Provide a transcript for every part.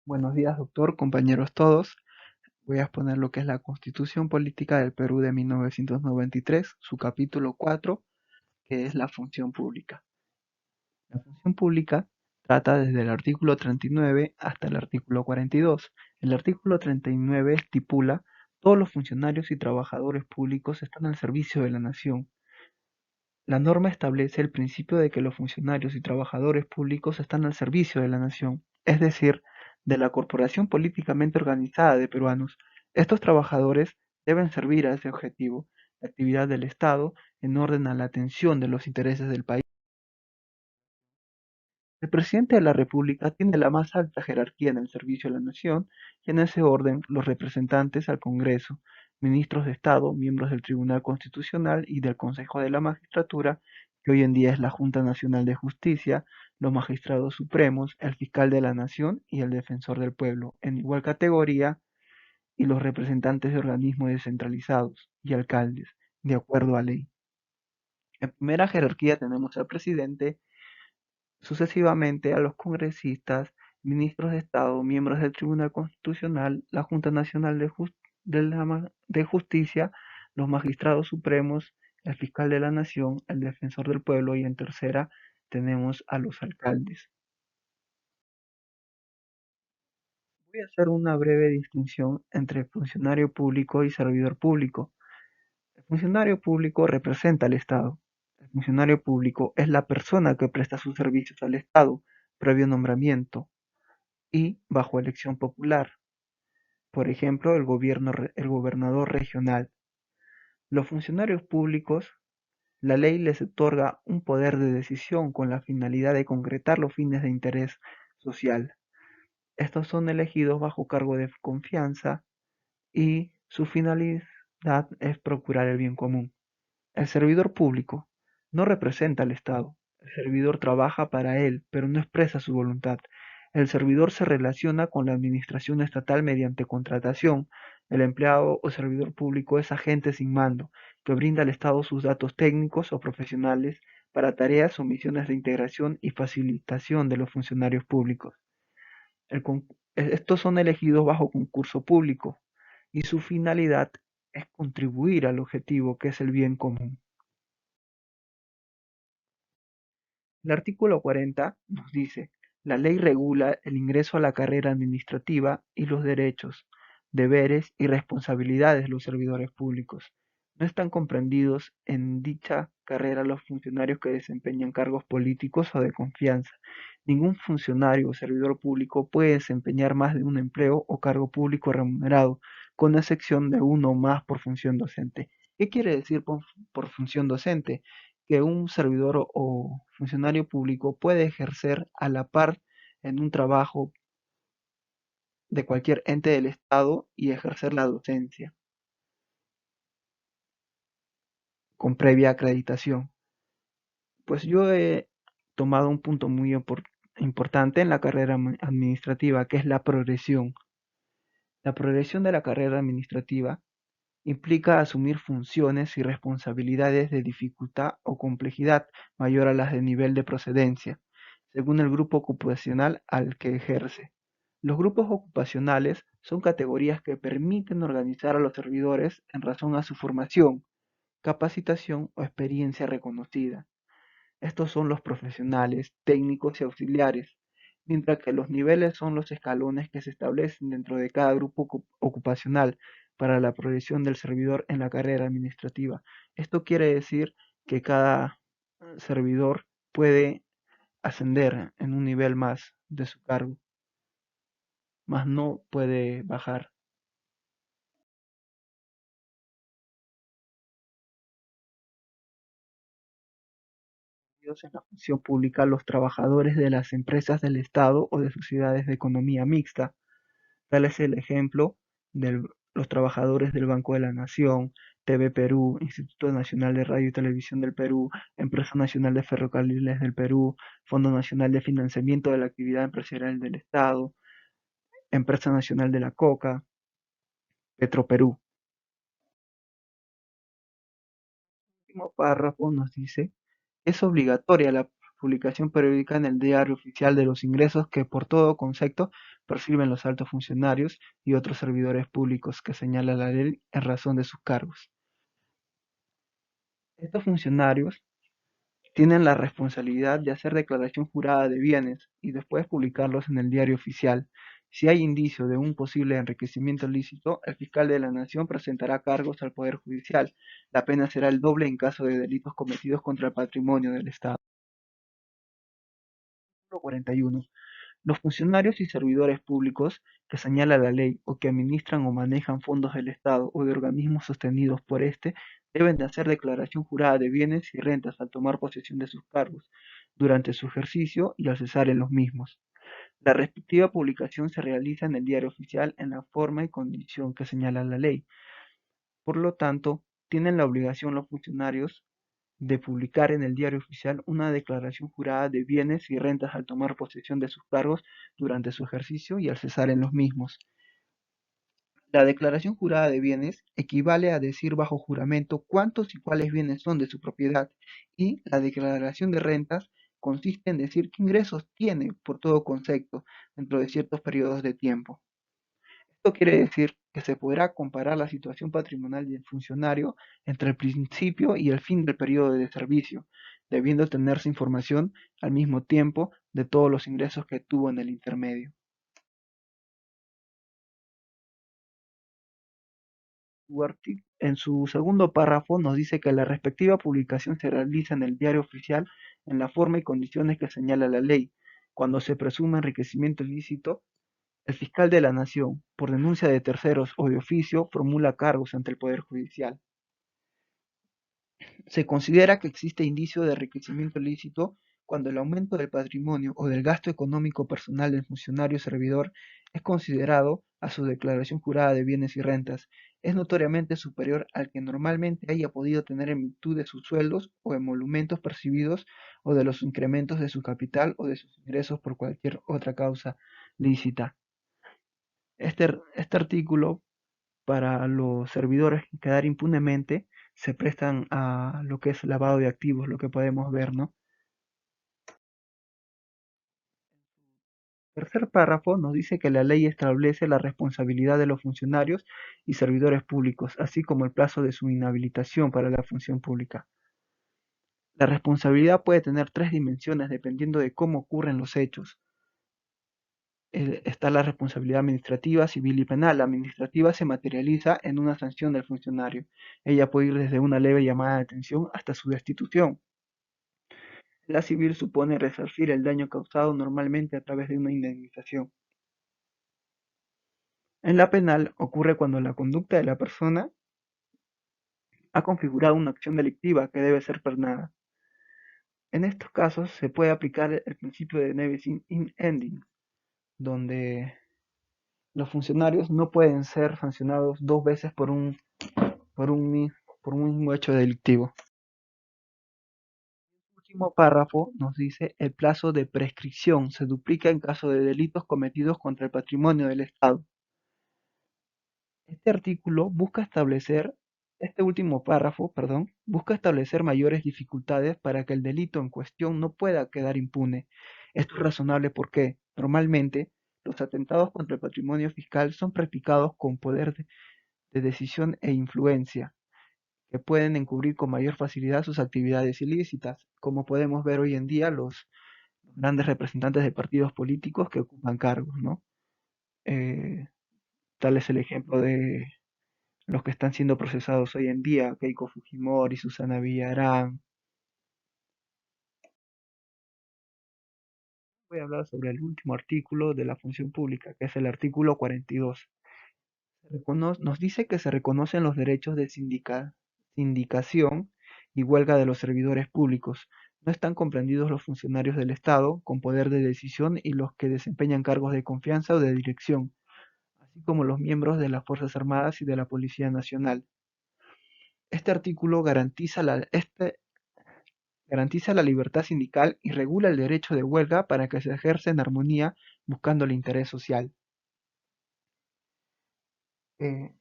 Buenos días, doctor, compañeros todos. Voy a exponer lo que es la Constitución Política del Perú de 1993, su capítulo 4, que es la función pública. La función pública trata desde el artículo 39 hasta el artículo 42. El artículo 39 estipula: todos los funcionarios y trabajadores públicos están al servicio de la nación. La norma establece el principio de que los funcionarios y trabajadores públicos están al servicio de la nación, es decir, de la corporación políticamente organizada de peruanos. Estos trabajadores deben servir a ese objetivo, la actividad del Estado, en orden a la atención de los intereses del país. El presidente de la República tiene la más alta jerarquía en el servicio a la nación, y en ese orden los representantes al Congreso, ministros de Estado, miembros del Tribunal Constitucional y del Consejo de la Magistratura, que hoy en día es la Junta Nacional de Justicia, los magistrados supremos, el fiscal de la Nación y el defensor del pueblo, en igual categoría, y los representantes de organismos descentralizados y alcaldes, de acuerdo a ley. En primera jerarquía tenemos al presidente, sucesivamente a los congresistas, ministros de Estado, miembros del Tribunal Constitucional, la Junta Nacional de Justicia, los magistrados supremos, el fiscal de la Nación, el defensor del pueblo, y en tercera tenemos a los alcaldes. Voy a hacer una breve distinción entre funcionario público y servidor público. El funcionario público representa al Estado. El funcionario público es la persona que presta sus servicios al Estado, previo nombramiento y bajo elección popular. Por ejemplo, el gobernador regional. Los funcionarios públicos, la ley les otorga un poder de decisión con la finalidad de concretar los fines de interés social. Estos son elegidos bajo cargo de confianza y su finalidad es procurar el bien común. El servidor público no representa al Estado. El servidor trabaja para él, pero no expresa su voluntad. El servidor se relaciona con la administración estatal mediante contratación. El empleado o servidor público es agente sin mando, que brinda al Estado sus datos técnicos o profesionales para tareas o misiones de integración y facilitación de los funcionarios públicos. Estos son elegidos bajo concurso público y su finalidad es contribuir al objetivo que es el bien común. El artículo 40 nos dice: la ley regula el ingreso a la carrera administrativa y los derechos, deberes y responsabilidades de los servidores públicos. No están comprendidos en dicha carrera los funcionarios que desempeñan cargos políticos o de confianza. Ningún funcionario o servidor público puede desempeñar más de un empleo o cargo público remunerado, con excepción de uno o más por función docente. ¿Qué quiere decir por función docente? Que un servidor o funcionario público puede ejercer a la par en un trabajo de cualquier ente del Estado y ejercer la docencia con previa acreditación. Pues yo he tomado un punto muy importante en la carrera administrativa, que es la progresión. La progresión de la carrera administrativa implica asumir funciones y responsabilidades de dificultad o complejidad mayor a las de nivel de procedencia, según el grupo ocupacional al que ejerce. Los grupos ocupacionales son categorías que permiten organizar a los servidores en razón a su formación, capacitación o experiencia reconocida. Estos son los profesionales, técnicos y auxiliares, mientras que los niveles son los escalones que se establecen dentro de cada grupo ocupacional para la progresión del servidor en la carrera administrativa. Esto quiere decir que cada servidor puede ascender en un nivel más de su cargo, mas no puede bajar. En la función pública los trabajadores de las empresas del Estado o de sociedades de economía mixta. Tal es el ejemplo de los trabajadores del Banco de la Nación, TV Perú, Instituto Nacional de Radio y Televisión del Perú, Empresa Nacional de Ferrocarriles del Perú, Fondo Nacional de Financiamiento de la Actividad Empresarial del Estado, Empresa Nacional de la Coca, Petroperú. El último párrafo nos dice: es obligatoria la publicación periódica en el Diario Oficial de los ingresos que por todo concepto perciben los altos funcionarios y otros servidores públicos que señala la ley en razón de sus cargos. Estos funcionarios tienen la responsabilidad de hacer declaración jurada de bienes y después publicarlos en el Diario Oficial. Si hay indicio de un posible enriquecimiento ilícito, el fiscal de la Nación presentará cargos al Poder Judicial. La pena será el doble en caso de delitos cometidos contra el patrimonio del Estado. 41. Los funcionarios y servidores públicos que señala la ley o que administran o manejan fondos del Estado o de organismos sostenidos por éste deben de hacer declaración jurada de bienes y rentas al tomar posesión de sus cargos, durante su ejercicio y al cesar en los mismos. La respectiva publicación se realiza en el Diario Oficial en la forma y condición que señala la ley. Por lo tanto, tienen la obligación los funcionarios de publicar en el Diario Oficial una declaración jurada de bienes y rentas al tomar posesión de sus cargos durante su ejercicio y al cesar en los mismos. La declaración jurada de bienes equivale a decir bajo juramento cuántos y cuáles bienes son de su propiedad, y la declaración de rentas consiste en decir qué ingresos tiene por todo concepto dentro de ciertos periodos de tiempo. Esto quiere decir que se podrá comparar la situación patrimonial del funcionario entre el principio y el fin del periodo de servicio, debiendo tenerse información al mismo tiempo de todos los ingresos que tuvo en el intermedio. En su segundo párrafo nos dice que la respectiva publicación se realiza en el Diario Oficial en la forma y condiciones que señala la ley. Cuando se presume enriquecimiento ilícito, el fiscal de la Nación, por denuncia de terceros o de oficio, formula cargos ante el Poder Judicial. Se considera que existe indicio de enriquecimiento ilícito cuando el aumento del patrimonio o del gasto económico personal del funcionario servidor es considerado a su declaración jurada de bienes y rentas, es notoriamente superior al que normalmente haya podido tener en virtud de sus sueldos o emolumentos percibidos o de los incrementos de su capital o de sus ingresos por cualquier otra causa lícita. Este artículo para los servidores quedar impunemente se prestan a lo que es lavado de activos, lo que podemos ver, ¿no? El tercer párrafo nos dice que la ley establece la responsabilidad de los funcionarios y servidores públicos, así como el plazo de su inhabilitación para la función pública. La responsabilidad puede tener tres dimensiones dependiendo de cómo ocurren los hechos. Está la responsabilidad administrativa, civil y penal. La administrativa se materializa en una sanción del funcionario. Ella puede ir desde una leve llamada de atención hasta su destitución. La civil supone resarcir el daño causado normalmente a través de una indemnización. En la penal ocurre cuando la conducta de la persona ha configurado una acción delictiva que debe ser perdonada. En estos casos se puede aplicar el principio de nevis in ending, donde los funcionarios no pueden ser sancionados dos veces por por un mismo hecho delictivo. El último párrafo nos dice el plazo de prescripción se duplica en caso de delitos cometidos contra el patrimonio del Estado. Este artículo busca establecer, este último párrafo, perdón, busca establecer mayores dificultades para que el delito en cuestión no pueda quedar impune. Esto es razonable porque, normalmente, los atentados contra el patrimonio fiscal son practicados con poder de decisión e influencia, que pueden encubrir con mayor facilidad sus actividades ilícitas, como podemos ver hoy en día los grandes representantes de partidos políticos que ocupan cargos, ¿no? Eh, Tal es el ejemplo de los que están siendo procesados hoy en día, Keiko Fujimori, Susana Villarán. Voy a hablar sobre el último artículo de la función pública, que es el artículo 42. Nos dice que se reconocen los derechos de sindicación y huelga de los servidores públicos. No están comprendidos los funcionarios del Estado con poder de decisión y los que desempeñan cargos de confianza o de dirección, así como los miembros de las Fuerzas Armadas y de la Policía Nacional. Este artículo garantiza la libertad sindical y regula el derecho de huelga para que se ejerza en armonía buscando el interés social. Eh,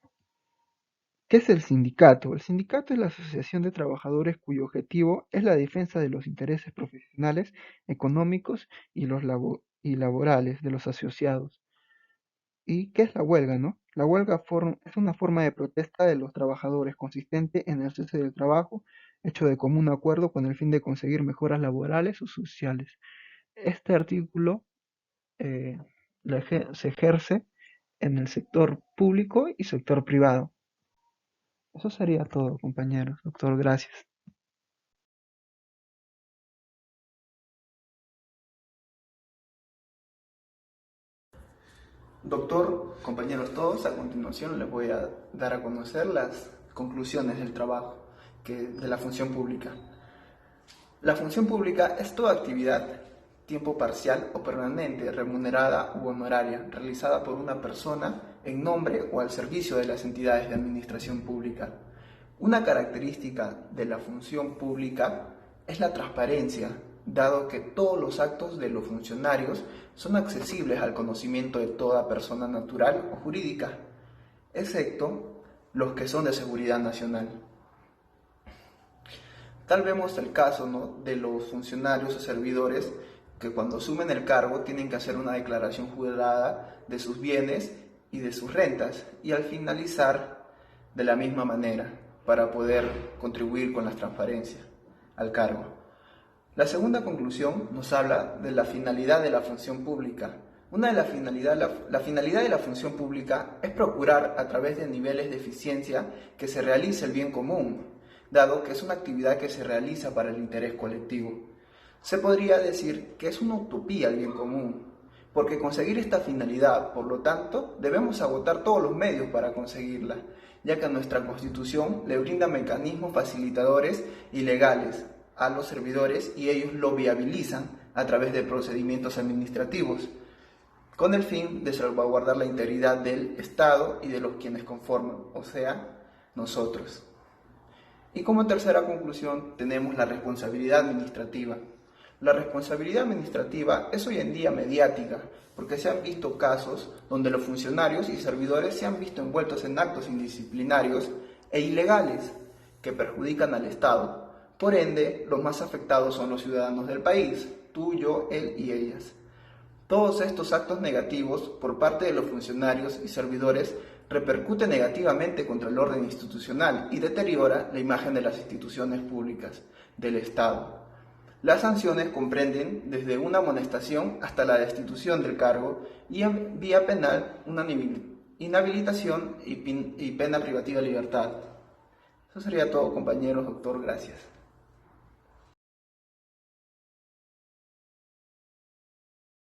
¿Qué es el sindicato? El sindicato es la asociación de trabajadores cuyo objetivo es la defensa de los intereses profesionales, económicos y laborales de los asociados. ¿Y qué es la huelga, no? La huelga es una forma de protesta de los trabajadores consistente en el cese del trabajo hecho de común acuerdo con el fin de conseguir mejoras laborales o sociales. Este artículo eh, se ejerce en el sector público y sector privado. Eso sería todo, compañeros. Doctor, gracias. Doctor, compañeros todos, a continuación les voy a dar a conocer las conclusiones del trabajo de la función pública. La función pública es toda actividad, tiempo parcial o permanente, remunerada u honoraria, realizada por una persona en nombre o al servicio de las entidades de administración pública. Una característica de la función pública es la transparencia, dado que todos los actos de los funcionarios son accesibles al conocimiento de toda persona natural o jurídica, excepto los que son de seguridad nacional. Tal vemos el caso, ¿no?, de los funcionarios o servidores que cuando asumen el cargo tienen que hacer una declaración jurada de sus bienes y de sus rentas y al finalizar de la misma manera para poder contribuir con la transparencia al cargo. La segunda conclusión nos habla de la finalidad de la función pública. Una de la finalidad de la función pública es procurar a través de niveles de eficiencia que se realice el bien común, dado que es una actividad que se realiza para el interés colectivo. Se podría decir que es una utopía el bien común, porque conseguir esta finalidad, por lo tanto, debemos agotar todos los medios para conseguirla, ya que nuestra Constitución le brinda mecanismos facilitadores y legales a los servidores y ellos lo viabilizan a través de procedimientos administrativos, con el fin de salvaguardar la integridad del Estado y de los quienes conforman, o sea, nosotros. Y como tercera conclusión tenemos la responsabilidad administrativa. La responsabilidad administrativa es hoy en día mediática, porque se han visto casos donde los funcionarios y servidores se han visto envueltos en actos indisciplinarios e ilegales que perjudican al Estado. Por ende, los más afectados son los ciudadanos del país, tú, yo, él y ellas. Todos estos actos negativos por parte de los funcionarios y servidores repercuten negativamente contra el orden institucional y deteriora la imagen de las instituciones públicas del Estado. Las sanciones comprenden desde una amonestación hasta la destitución del cargo y en vía penal una inhabilitación y pena privativa de libertad. Eso sería todo, compañeros. Doctor, gracias.